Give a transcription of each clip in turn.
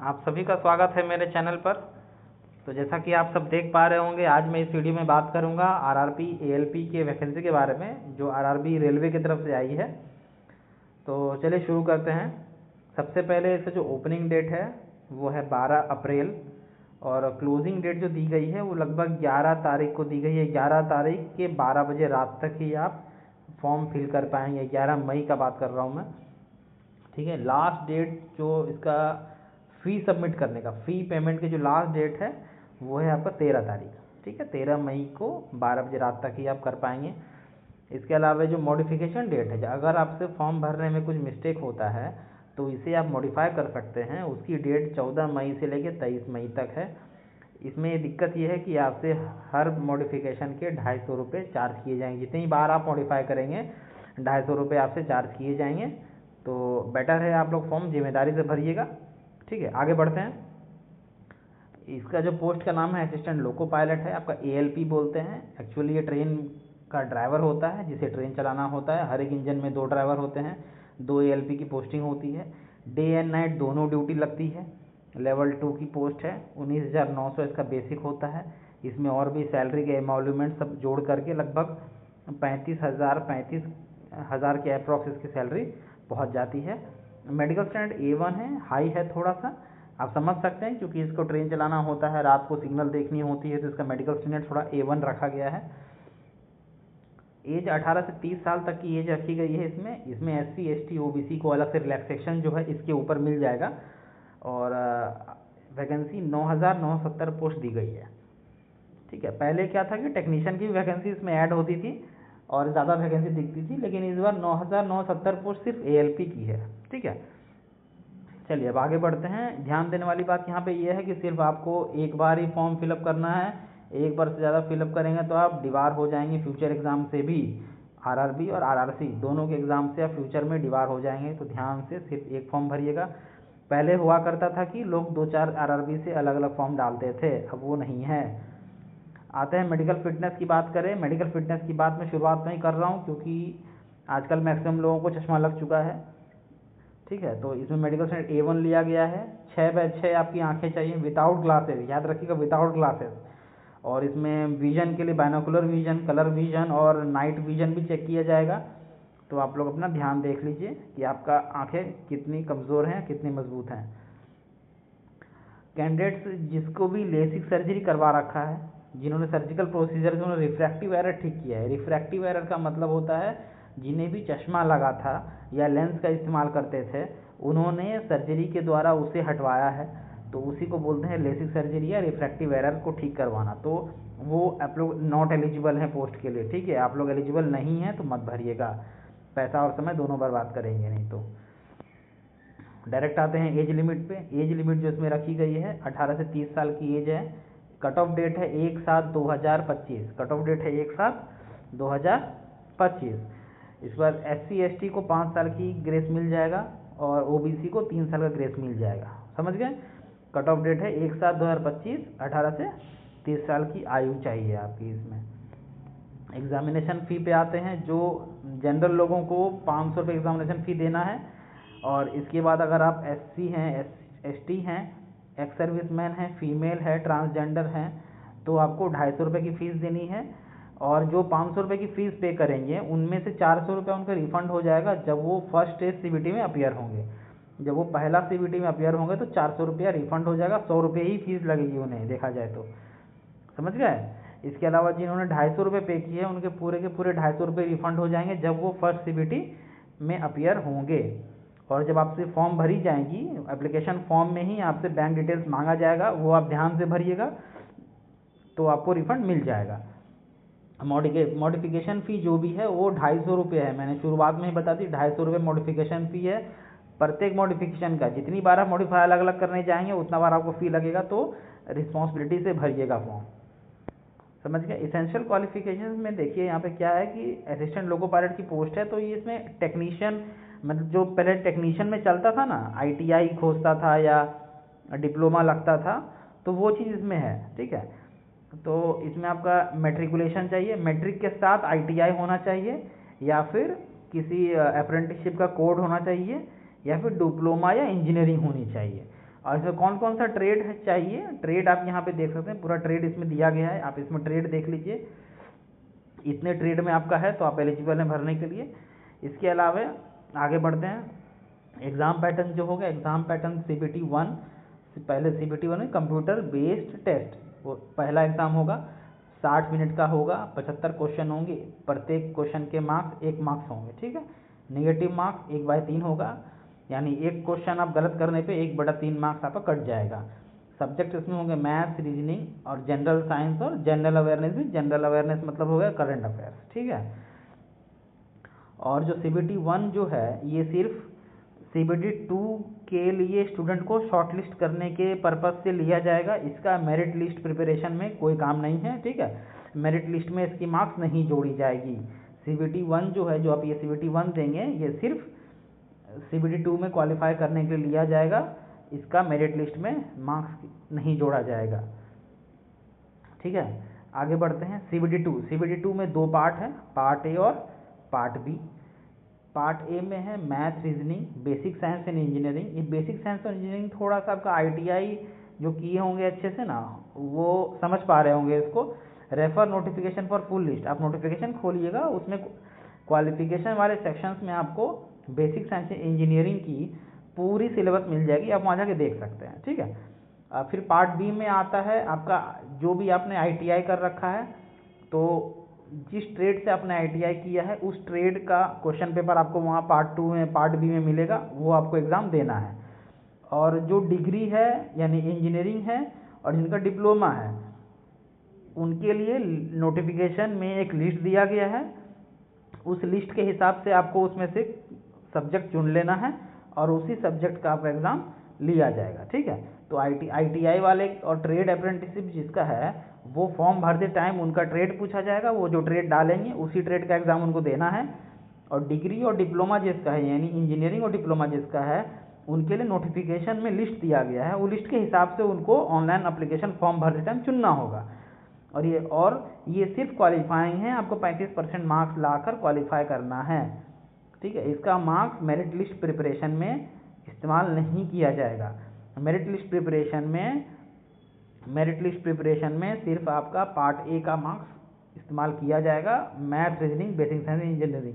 आप सभी का स्वागत है मेरे चैनल पर। तो जैसा कि आप सब देख पा रहे होंगे, आज मैं इस वीडियो में बात करूंगा आरआरबी एएलपी के वैकेंसी के बारे में जो आरआरबी रेलवे की तरफ से आई है। तो चलिए शुरू करते हैं। सबसे पहले इसका जो ओपनिंग डेट है वो है 12 अप्रैल और क्लोजिंग डेट जो दी गई है वो लगभग 11 तारीख को दी गई है। 11 तारीख के 12 बजे रात तक ही आप फॉर्म फिल कर पाएंगे। 11 मई का बात कर रहा हूँ मैं, ठीक है। लास्ट डेट जो इसका फ़ी सबमिट करने का, फ़ी पेमेंट की जो लास्ट डेट है वो है आपका 13 तारीख, ठीक है। 13 मई को 12 बजे रात तक ही आप कर पाएंगे। इसके अलावा जो मॉडिफिकेशन डेट है, अगर आपसे फॉर्म भरने में कुछ मिस्टेक होता है तो इसे आप मॉडिफाई कर सकते हैं। उसकी डेट 14 मई से लेकर 23 मई तक है। इसमें दिक्कत यह है कि आपसे हर मॉडिफिकेशन के 250 रुपये चार्ज किए जाएंगे। जितनी बार आप मॉडिफाई करेंगे 250 रुपये आपसे चार्ज किए जाएंगे। तो बेटर है आप लोग फॉर्म जिम्मेदारी से भरिएगा, ठीक है। आगे बढ़ते हैं। इसका जो पोस्ट का नाम है असिस्टेंट लोको पायलट है, आपका एएलपी बोलते हैं। एक्चुअली ये ट्रेन का ड्राइवर होता है जिसे ट्रेन चलाना होता है। हर एक इंजन में 2 ड्राइवर होते हैं, 2 एएलपी की पोस्टिंग होती है। डे एंड नाइट दोनों ड्यूटी लगती है। लेवल 2 की पोस्ट है। 19,900 इसका बेसिक होता है। इसमें और भी सैलरी के एमोल्यूमेंट सब जोड़ करके लगभग 35,000 के अप्रॉक्स इसकी सैलरी पहुंच जाती है। मेडिकल स्टैंडर्ड A1 है, हाई है थोड़ा सा, आप समझ सकते हैं क्योंकि इसको ट्रेन चलाना होता है, रात को सिग्नल देखनी होती है, तो इसका मेडिकल स्टैंडर्ड थोड़ा A1 रखा गया है। एज 18 से 30 साल तक की एज रखी गई है। इसमें SC ST OBC को अलग से रिलैक्सेशन जो है इसके ऊपर मिल जाएगा। और वैकेंसी 9,970 पोस्ट दी गई है, ठीक है। पहले क्या था कि टेक्नीशियन की वैकेंसी इसमें ऐड होती थी और ज़्यादा वैकेंसी दिखती थी, लेकिन इस बार 9,970 पोस्ट सिर्फ ALP की है, ठीक है। चलिए अब आगे बढ़ते हैं। ध्यान देने वाली बात यहाँ पे ये है कि सिर्फ आपको एक बार ही फॉर्म फिलअप करना है। एक बार से ज़्यादा फिलअप करेंगे तो आप डिबार हो जाएंगे फ्यूचर एग्ज़ाम से भी। आरआरबी और आरआरसी दोनों के एग्ज़ाम से आप फ्यूचर में डिबार हो जाएंगे। तो ध्यान से सिर्फ एक फॉर्म भरिएगा। पहले हुआ करता था कि लोग 2-4 आरआरबी से अलग अलग फॉर्म डालते थे, अब वो नहीं है। आते हैं मेडिकल फिटनेस की बात करें। मेडिकल फिटनेस की बात मैं शुरुआत में ही कर रहा हूँ क्योंकि आजकल मैक्सिमम लोगों को चश्मा लग चुका है, ठीक है। तो इसमें मेडिकल स्टैंडर्ड A1 लिया गया है। 6/6 आपकी आंखें चाहिए विदाउट ग्लासेस, याद रखिएगा विदाउट ग्लासेस। और इसमें विजन के लिए बाइनोकुलर विजन, कलर विजन और नाइट विजन भी चेक किया जाएगा। तो आप लोग अपना ध्यान देख लीजिए कि आपका आंखें कितनी कमज़ोर हैं, कितनी मजबूत हैं। कैंडिडेट्स जिसको भी लेसिक सर्जरी करवा रखा है, जिन्होंने सर्जिकल प्रोसीजर से उन्होंने रिफ्रैक्टिव एरर ठीक किया है। रिफ्रैक्टिव एरर का मतलब होता है जिन्हें भी चश्मा लगा था या लेंस का इस्तेमाल करते थे, उन्होंने सर्जरी के द्वारा उसे हटवाया है, तो उसी को बोलते हैं लेसिक सर्जरी या रिफ्रैक्टिव एरर को ठीक करवाना। तो वो आप लोग नॉट एलिजिबल हैं पोस्ट के लिए, ठीक है। आप लोग एलिजिबल नहीं हैं तो मत भरिएगा, पैसा और समय दोनों बर्बाद करेंगे नहीं तो। डायरेक्ट आते हैं एज लिमिट पे। एज लिमिट जो इसमें रखी गई है 18 से 30 साल की एज है। कट ऑफ डेट है 1/7/2025। कट ऑफ डेट है 1/7/2025। इस बार SC ST को 5 साल की ग्रेस मिल जाएगा और OBC को 3 साल का ग्रेस मिल जाएगा, समझ गए। कट ऑफ डेट है 1/7/2025। 18 से 30 साल की आयु चाहिए आपकी। इसमें एग्जामिनेशन फ़ी पे आते हैं। जो जनरल लोगों को 500 रुपये एग्जामिनेशन फ़ी देना है, और इसके बाद अगर आप SC हैं, ST हैं, एक्स सर्विसमैन हैं, फीमेल है, ट्रांसजेंडर हैं, तो आपको 250 रुपये की फ़ीस देनी है। और जो 500 रुपये की फ़ीस पे करेंगे उनमें से 400 रुपये उनका रिफ़ंड हो जाएगा जब वो फर्स्ट स्टेज CBT में अपीयर होंगे। जब वो पहला CBT में अपीयर होंगे तो 400 रुपया रिफ़ंड हो जाएगा। 100 रुपये ही फीस लगेगी उन्हें, देखा जाए तो, समझ गए। इसके अलावा जिन्होंने 250 रुपये पे किए उनके पूरे के पूरे 250 रुपये रिफ़ंड हो जाएंगे जब वो फर्स्ट CBT में अपीयर होंगे। और जब आपसे फॉर्म भरी जाएंगी, एप्लीकेशन फॉर्म में ही आपसे बैंक डिटेल्स मांगा जाएगा, वो आप ध्यान से भरिएगा तो आपको रिफ़ंड मिल जाएगा। मॉडिफिकेशन फ़ी जो भी है वो 250 रुपये है। मैंने शुरुआत में ही बता दी, 250 रुपये मॉडिफिकेशन फ़ी है। प्रत्येक मॉडिफिकेशन का जितनी बार आप मॉडिफाई अलग अलग करने जाएंगे उतना बार आपको फ़ी लगेगा। तो रिस्पॉन्सिबिलिटी से भरिएगा फॉर्म, समझ गए। इसेंशियल क्वालिफिकेशन में देखिए यहाँ पे क्या है कि असिस्टेंट लोको पायलट की पोस्ट है, तो ये इसमें टेक्नीशियन, मतलब जो पहले टेक्नीशियन में चलता था ना, ITI खोजता था या डिप्लोमा लगता था, तो वो चीज़ इसमें है, ठीक है। तो इसमें आपका मैट्रिकुलेशन चाहिए, मैट्रिक के साथ ITI होना चाहिए, या फिर किसी अप्रेंटिसशिप का कोड होना चाहिए, या फिर डिप्लोमा या इंजीनियरिंग होनी चाहिए। और इसमें कौन कौन सा ट्रेड है चाहिए, ट्रेड आप यहाँ पे देख सकते हैं, पूरा ट्रेड इसमें दिया गया है, आप इसमें ट्रेड देख लीजिए, इतने ट्रेड में आपका है तो आप एलिजिबल हैं भरने के लिए। इसके अलावा आगे बढ़ते हैं। एग्ज़ाम पैटर्न जो होगा, एग्ज़ाम पैटर्न CBT 1, पहले CBT 1 में कंप्यूटर बेस्ड टेस्ट, वो पहला एग्ज़ाम होगा, 60 मिनट का होगा, 75 क्वेश्चन होंगे, प्रत्येक क्वेश्चन के मार्क्स 1 मार्क्स होंगे, ठीक है। नेगेटिव मार्क्स 1/3 होगा, यानी एक क्वेश्चन आप गलत करने पे 1/3 मार्क्स आपका कट जाएगा। सब्जेक्ट इसमें होंगे मैथ्स, रीजनिंग और जनरल साइंस और जनरल अवेयरनेस भी, जनरल अवेयरनेस मतलब हो गया करंट अफेयर्स, ठीक है। और जो CBT 1 जो है ये सिर्फ CBT 2 के लिए स्टूडेंट को शॉर्टलिस्ट करने के पर्पस से लिया जाएगा, इसका मेरिट लिस्ट प्रिपरेशन में कोई काम नहीं है, ठीक है। मेरिट लिस्ट में इसकी मार्क्स नहीं जोड़ी जाएगी। CBT 1 जो है, जो आप ये CBT 1 देंगे, ये सिर्फ CBT 2 में क्वालिफाई करने के लिए लिया जाएगा, इसका मेरिट लिस्ट में मार्क्स नहीं जोड़ा जाएगा, ठीक है। आगे बढ़ते हैं। CBT 2 में 2 पार्ट हैं, पार्ट ए और पार्ट बी। पार्ट ए में है math, reasoning, basic science and engineering. ये बेसिक साइंस और इंजीनियरिंग थोड़ा सा आपका ITI जो किए होंगे अच्छे से ना, वो समझ पा रहे होंगे इसको। Refer notification for full list, आप नोटिफिकेशन खोलिएगा, उसमें क्वालिफिकेशन वाले सेक्शंस में आपको बेसिक साइंस एंड इंजीनियरिंग की पूरी सिलेबस मिल जाएगी, आप वहाँ जाके देख सकते हैं, ठीक है। फिर पार्ट बी में आता है आपका जो भी आपने ITI कर रखा है, तो जिस ट्रेड से आपने ITI किया है उस ट्रेड का क्वेश्चन पेपर आपको वहाँ पार्ट 2 में, पार्ट बी में मिलेगा, वो आपको एग्ज़ाम देना है। और जो डिग्री है यानी इंजीनियरिंग है और जिनका डिप्लोमा है, उनके लिए नोटिफिकेशन में एक लिस्ट दिया गया है, उस लिस्ट के हिसाब से आपको उसमें से सब्जेक्ट चुन लेना है और उसी सब्जेक्ट का आपका एग्ज़ाम लिया जाएगा, ठीक है। तो ITI वाले और ट्रेड अप्रेंटिसशिप जिसका है, वो फॉर्म भरते टाइम उनका ट्रेड पूछा जाएगा, वो जो ट्रेड डालेंगे उसी ट्रेड का एग्ज़ाम उनको देना है। और डिग्री और डिप्लोमा जिसका है, यानी इंजीनियरिंग और डिप्लोमा जिसका है, उनके लिए नोटिफिकेशन में लिस्ट दिया गया है, वो लिस्ट के हिसाब से उनको ऑनलाइन अप्लीकेशन फॉर्म भरते टाइम चुनना होगा। और ये सिर्फ क्वालिफाइंग है, आपको 35% मार्क्स लाकर क्वालिफाई करना है, ठीक है। इसका मार्क्स मेरिट लिस्ट प्रिपरेशन में इस्तेमाल नहीं किया जाएगा। मेरिट लिस्ट प्रिपरेशन में सिर्फ आपका पार्ट ए का मार्क्स इस्तेमाल किया जाएगा, math, reasoning, basic science, engineering,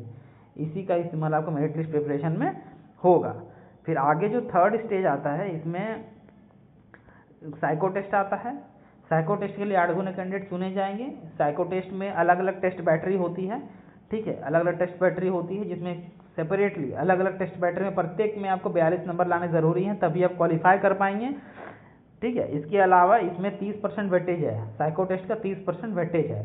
इसी का इस्तेमाल आपका मेरिट लिस्ट प्रिपरेशन में होगा। फिर आगे जो थर्ड स्टेज आता है, इसमें साइको टेस्ट आता है। साइको टेस्ट के लिए 8 गुने कैंडिडेट चुने जाएंगे। साइको टेस्ट में अलग अलग टेस्ट बैटरी होती है, ठीक है, अलग अलग टेस्ट बैटरी होती है, जिसमें सेपरेटली अलग अलग टेस्ट बैटरी में प्रत्येक में आपको 42 नंबर लाने ज़रूरी हैं, तभी आप क्वालिफाई कर पाएंगे, ठीक है। इसके अलावा इसमें 30% वेटेज है, साइको टेस्ट का 30% वेटेज है।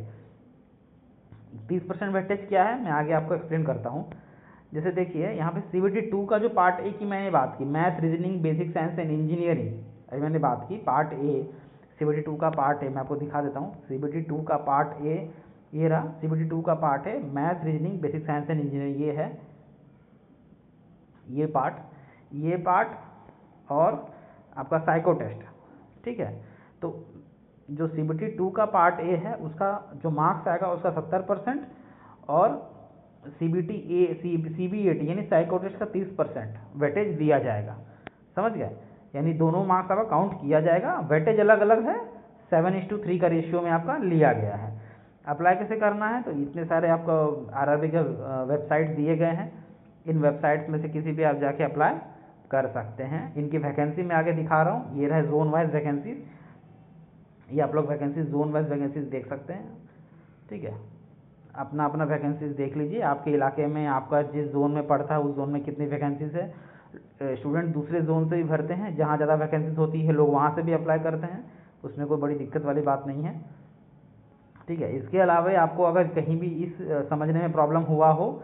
30% वेटेज क्या है, मैं आगे आपको एक्सप्लेन करता हूँ। जैसे देखिए यहाँ पे CBT 2 का जो पार्ट ए की मैंने बात की, math, reasoning, basic science and engineering, अभी मैंने बात की पार्ट ए, CBT 2 का पार्ट ए मैं आपको दिखा देता हूँ। CBT 2 का पार्ट ए ये रहा, CBT 2 का पार्ट है math, reasoning, basic science and engineering, ये है ये पार्ट और आपका साइको टेस्ट, ठीक है। तो जो CBT 2 का पार्ट ए है, उसका जो मार्क्स आएगा उसका 70% और CBAT यानी साइको टेस्ट का 30% वेटेज दिया जाएगा, समझ गए। यानी दोनों मार्क्स आपका काउंट किया जाएगा, वेटेज अलग अलग है, 7:3 का रेशियो में आपका लिया गया है। अप्लाई कैसे करना है, तो इतने सारे आपको RRB के वेबसाइट दिए गए हैं, इन वेबसाइट्स में से किसी भी आप जाके अप्लाई कर सकते हैं। इनकी वैकेंसी मैं आगे दिखा रहा हूँ, ये रहे जोन वाइज वैकेंसीज, ये आप लोग वैकेंसीज जोन वाइज वैकेंसीज देख सकते हैं, ठीक है। अपना अपना वैकेंसीज देख लीजिए, आपके इलाके में आपका जिस जोन में पड़ता है उस जोन में कितनी वैकेंसीज है। स्टूडेंट दूसरे जोन से भी भरते हैं, जहाँ ज़्यादा वैकेंसीज होती है लोग वहाँ से भी अप्लाई करते हैं, उसमें कोई बड़ी दिक्कत वाली बात नहीं है, ठीक है। इसके अलावा आपको अगर कहीं भी इस समझने में प्रॉब्लम हुआ हो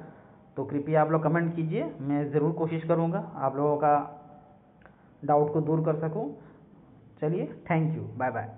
तो कृपया आप लोग कमेंट कीजिए, मैं ज़रूर कोशिश करूँगा आप लोगों का डाउट को दूर कर सकूँ। चलिए, थैंक यू, बाय बाय।